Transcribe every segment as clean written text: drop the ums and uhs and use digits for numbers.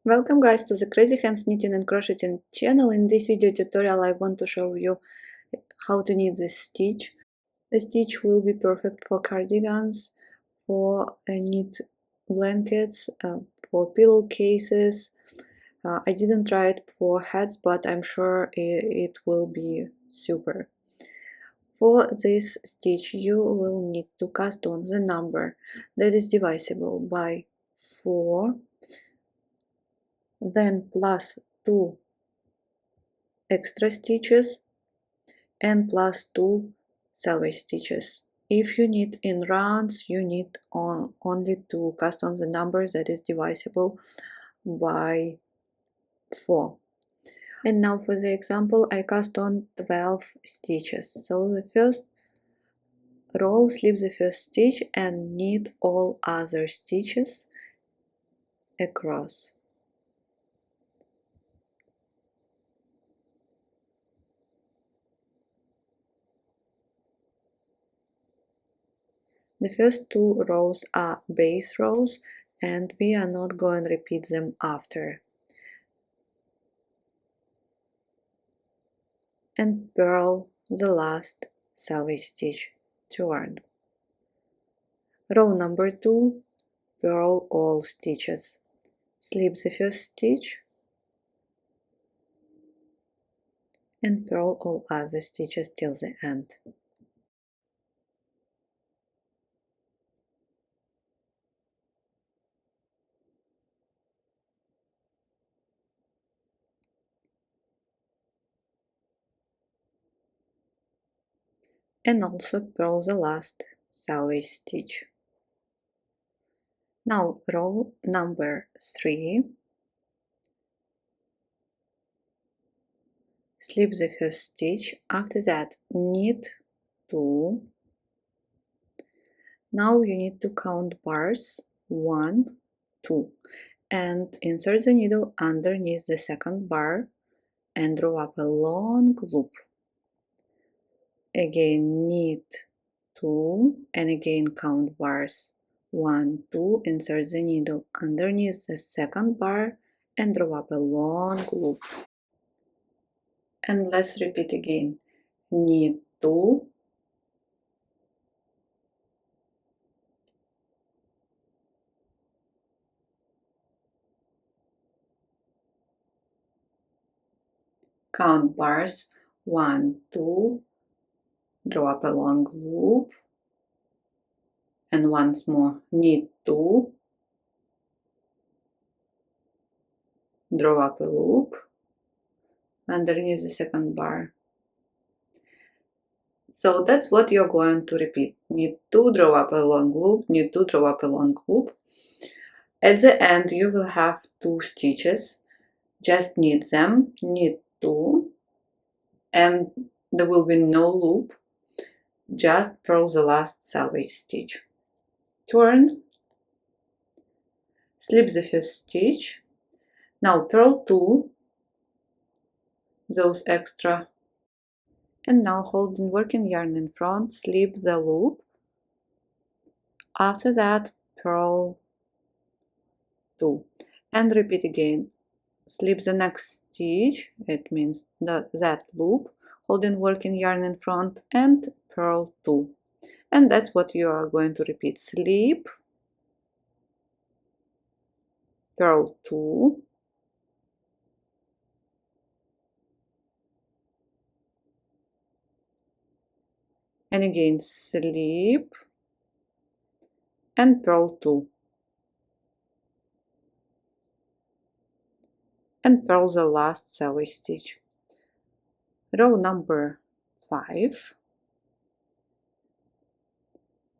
Welcome guys to the Crazy Hands Knitting and Crocheting channel. In this video tutorial I want to show you how to knit this stitch. The stitch will be perfect for cardigans, for knit blankets, for pillowcases. I didn't try it for hats, but I'm sure it will be super. For this stitch you will need to cast on the number that is divisible by 4, then plus 2 extra stitches and plus 2 selvage stitches. If you knit in rounds, you need only to cast on the number that is divisible by 4. And now for the example, I cast on 12 stitches. So the first row, slip the first stitch and knit all other stitches across. The first 2 rows are base rows and we are not going to repeat them after. And purl the last selvage stitch, turn. Row number 2, purl all stitches, slip the first stitch and purl all other stitches till the end. And also purl the last selvage stitch. Now row number 3, slip the first stitch, after that knit 2. Now you need to count bars 1, 2 and insert the needle underneath the second bar and draw up a long loop. Again knit 2 and again count bars 1, 2, insert the needle underneath the second bar and draw up a long loop. And let's repeat again. Knit 2, count bars 1, 2, draw up a long loop, and once more knit 2, draw up a loop underneath the second bar. So that's what you're going to repeat. Knit 2, draw up a long loop, knit 2, draw up a long loop. At the end you will have 2 stitches. Just knit them, knit 2, and there will be no loop. Just purl the last selvage stitch. Turn, slip the first stitch. Now purl 2, those extra, and now holding working yarn in front, slip the loop. After that purl 2 and repeat again. Slip the next stitch, it means that loop, holding working yarn in front and purl 2. And that's what you are going to repeat. Slip, purl 2, and again slip and purl 2, and purl the last selvage stitch. Row number 5,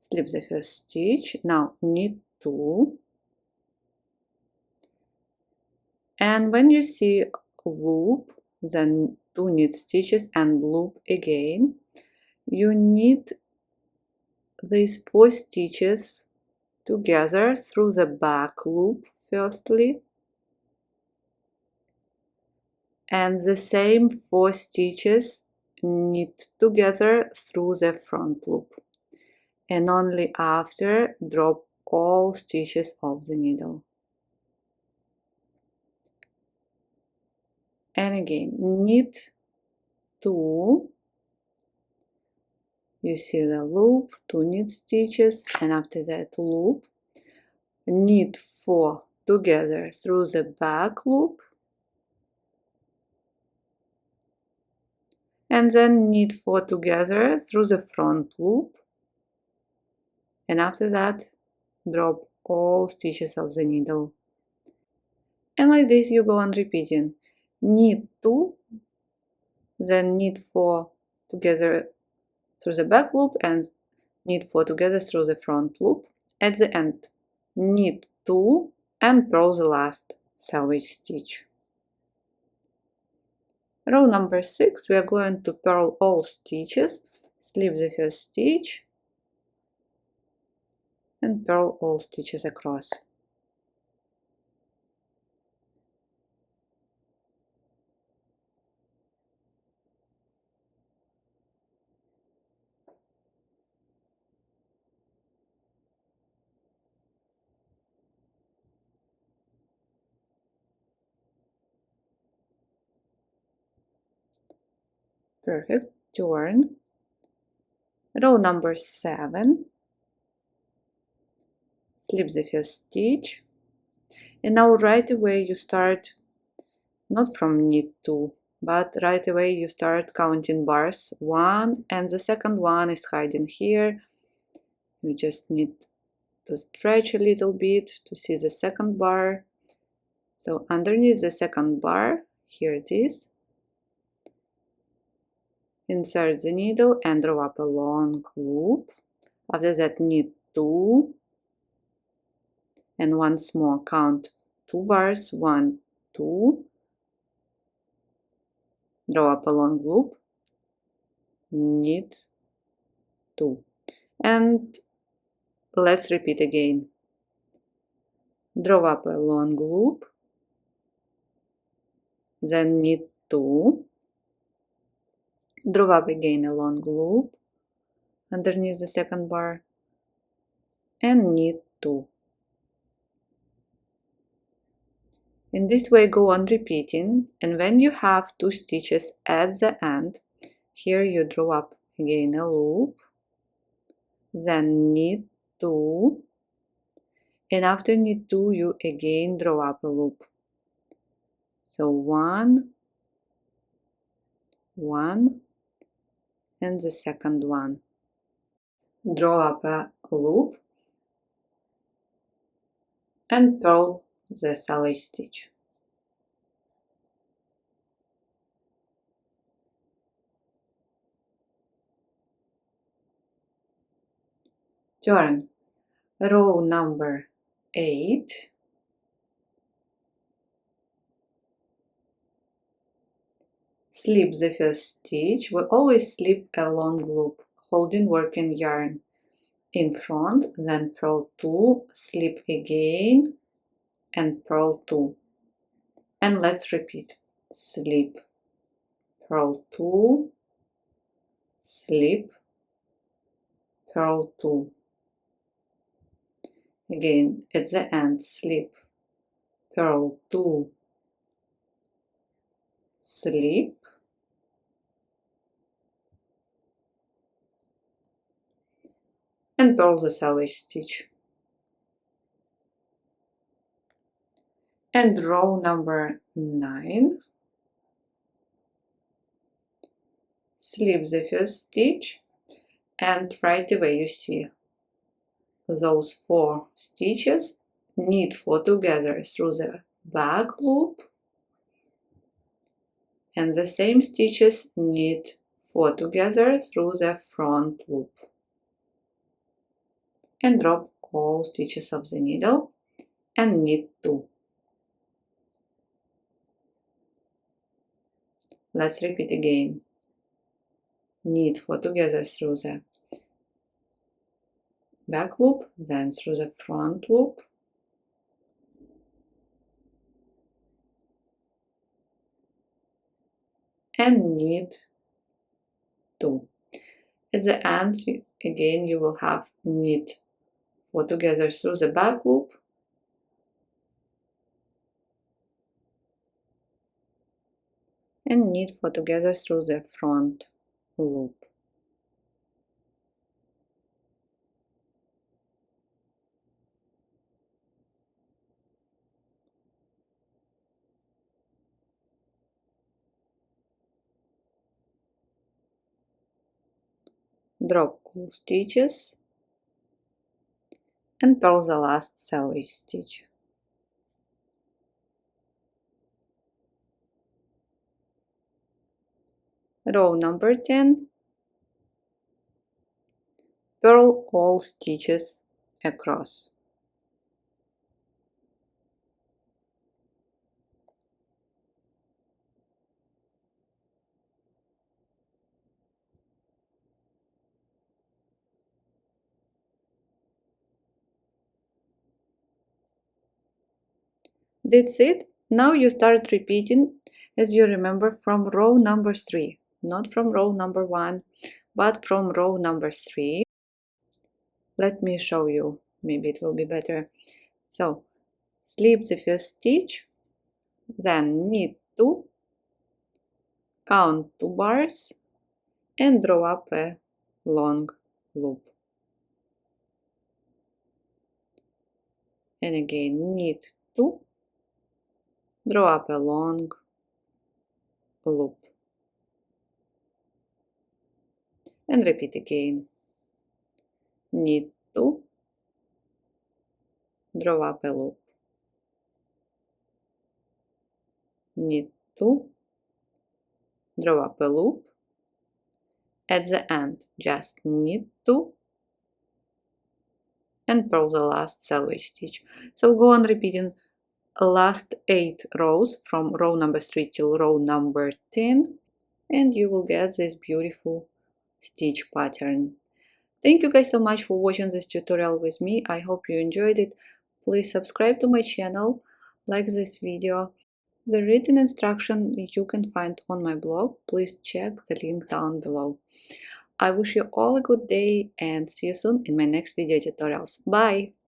slip the first stitch. Now knit 2, and when you see loop, then 2 knit stitches and loop again. You knit these 4 stitches together through the back loop firstly, and the same 4 stitches knit together through the front loop, and only after drop all stitches of the needle. and again knit 2, you see the loop, 2 knit stitches, and after that loop, knit 4 together through the back loop, and then knit 4 together through the front loop, and after that drop all stitches of the needle. And like this you go on repeating. Knit 2, then knit 4 together through the back loop and knit 4 together through the front loop. At the end, knit 2 and purl the last selvage stitch. Row number 6, we are going to purl all stitches, slip the first stitch and purl all stitches across. Perfect, turn. Row number 7, slip the first stitch, and now right away you start not from knit 2, but right away you start counting bars 1, and the second one is hiding here. You just need to stretch a little bit to see the second bar. So underneath the second bar, here it is, insert the needle and draw up a long loop. After that knit 2, and once more count 2 bars, 1, 2, draw up a long loop, knit 2, and let's repeat again. Draw up a long loop, then knit 2, draw up again a long loop underneath the second bar, and knit 2. In this way go on repeating, and when you have 2 stitches at the end, here you draw up again a loop, then knit 2, and after knit 2 you again draw up a loop. So 1, 1, and the second one. Draw up a loop and purl the selvage stitch. Turn. Row number 8, slip the first stitch. We always slip a long loop, holding working yarn in front, then purl 2, slip again, and purl 2. And let's repeat. Slip, purl 2, slip, purl 2. Again, at the end, slip, purl 2, slip, and purl the selvage stitch. And row number 9, slip the first stitch, and right away you see those 4 stitches, knit 4 together through the back loop, and the same stitches knit 4 together through the front loop, and drop all stitches of the needle and knit 2. Let's repeat again. Knit 4 together through the back loop, then through the front loop, and knit 2. At the end, again, you will have knit 4 together through the back loop, and knit 4 together through the front loop. Drop all stitches and purl the last selvage stitch. Row number 10, purl all stitches across. That's it. Now you start repeating as you remember from row number 3, not from row number 1, but from row number 3. Let me show you, maybe it will be better. So, slip the first stitch, then knit 2, count 2 bars, and draw up a long loop. And again, knit 2, draw up a long loop. And repeat again. Knit 2, draw up a loop. Knit 2, draw up a loop. At the end, just knit 2 and purl the last selvage stitch. So go on repeating last 8 rows from row number 3 till row number 10, and you will get this beautiful stitch pattern. Thank you guys so much for watching this tutorial with me. I hope you enjoyed it. Please subscribe to my channel, like this video. The written instruction you can find on my blog. Please check the link down below. I wish you all a good day and see you soon in my next video tutorials. Bye!